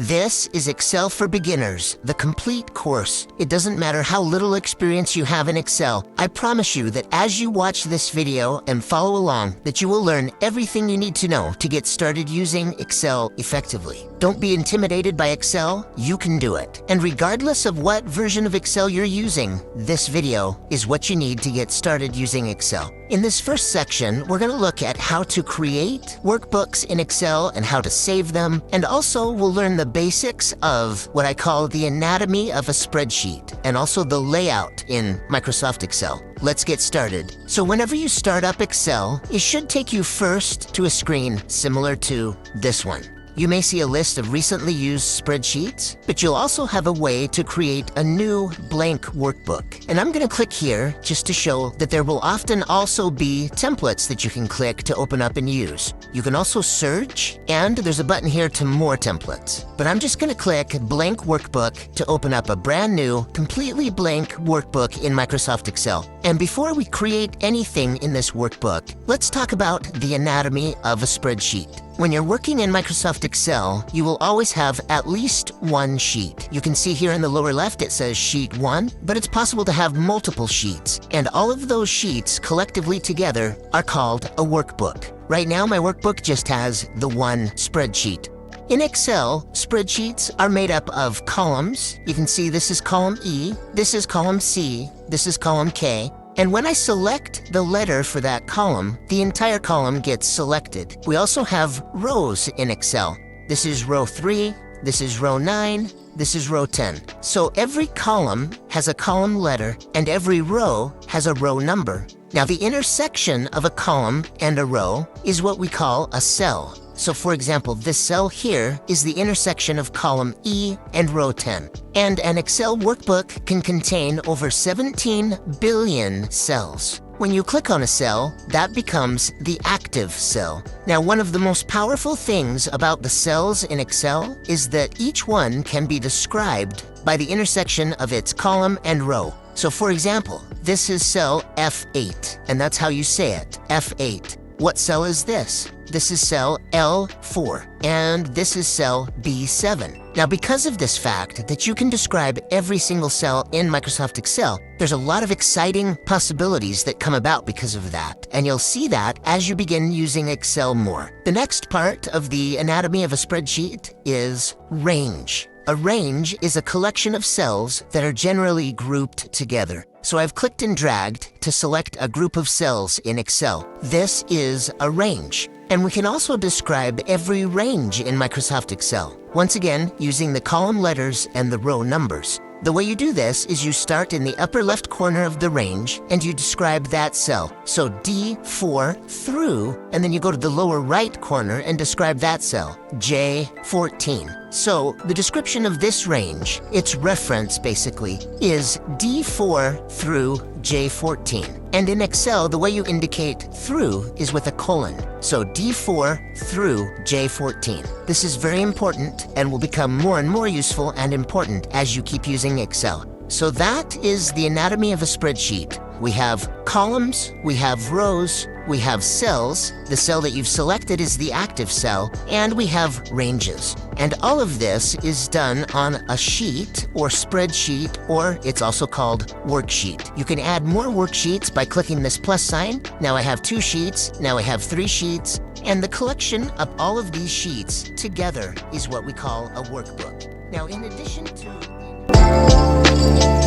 This is Excel for Beginners, the complete course. It doesn't matter how little experience you have in Excel. I promise you that as you watch this video and follow along, that you will learn everything you need to know to get started using Excel effectively. Don't be intimidated by Excel, you can do it. And regardless of what version of Excel you're using, this video is what you need to get started using Excel. In this first section, we're going to look at how to create workbooks in Excel and how to save them, and also we'll learn the basics of what I call the anatomy of a spreadsheet, and also the layout in Microsoft Excel. Let's get started. So whenever you start up Excel, it should take you first to a screen similar to this one. You may see a list of recently used spreadsheets, but you'll also have a way to create a new blank workbook. And I'm going to click here just to show that there will often also be templates that you can click to open up and use. You can also search, and there's a button here to more templates. But I'm just going to click blank workbook to open up a brand new, completely blank workbook in Microsoft Excel. And before we create anything in this workbook, let's talk about the anatomy of a spreadsheet. When you're working in Microsoft Excel, you will always have at least one sheet. You can see here in the lower left it says Sheet 1, but it's possible to have multiple sheets. And all of those sheets collectively together are called a workbook. Right now my workbook just has the one spreadsheet. In Excel, spreadsheets are made up of columns. You can see this is column E, this is column C, this is column K. And when I select the letter for that column, the entire column gets selected. We also have rows in Excel. This is row 3, this is row 9, this is row 10. So every column has a column letter and every row has a row number. Now the intersection of a column and a row is what we call a cell. So for example, this cell here is the intersection of column E and row 10. And an Excel workbook can contain over 17 billion cells. When you click on a cell, that becomes the active cell. Now, one of the most powerful things about the cells in Excel is that each one can be described by the intersection of its column and row. So for example, this is cell F8, and that's how you say it, F8. What cell is this? This is cell L4, and this is cell B7. Now, because of this fact that you can describe every single cell in Microsoft Excel, there's a lot of exciting possibilities that come about because of that, and you'll see that as you begin using Excel more. The next part of the anatomy of a spreadsheet is range. A range is a collection of cells that are generally grouped together. So I've clicked and dragged to select a group of cells in Excel. This is a range. And we can also describe every range in Microsoft Excel, once again using the column letters and the row numbers. The way you do this is you start in the upper left corner of the range and you describe that cell. So D4 through, and then you go to the lower right corner and describe that cell, J14. So the description of this range, its reference basically, is D4 through J14. And in Excel, the way you indicate through is with a colon. So D4 through J14. This is very important and will become more and more useful and important as you keep using Excel. So that is the anatomy of a spreadsheet. We have columns, we have rows, we have cells. The cell that you've selected is the active cell, and we have ranges. And all of this is done on a sheet or spreadsheet, or it's also called worksheet. You can add more worksheets by clicking this plus sign. Now I have 2 sheets, now I have 3 sheets, and the collection of all of these sheets together is what we call a workbook. Now in addition to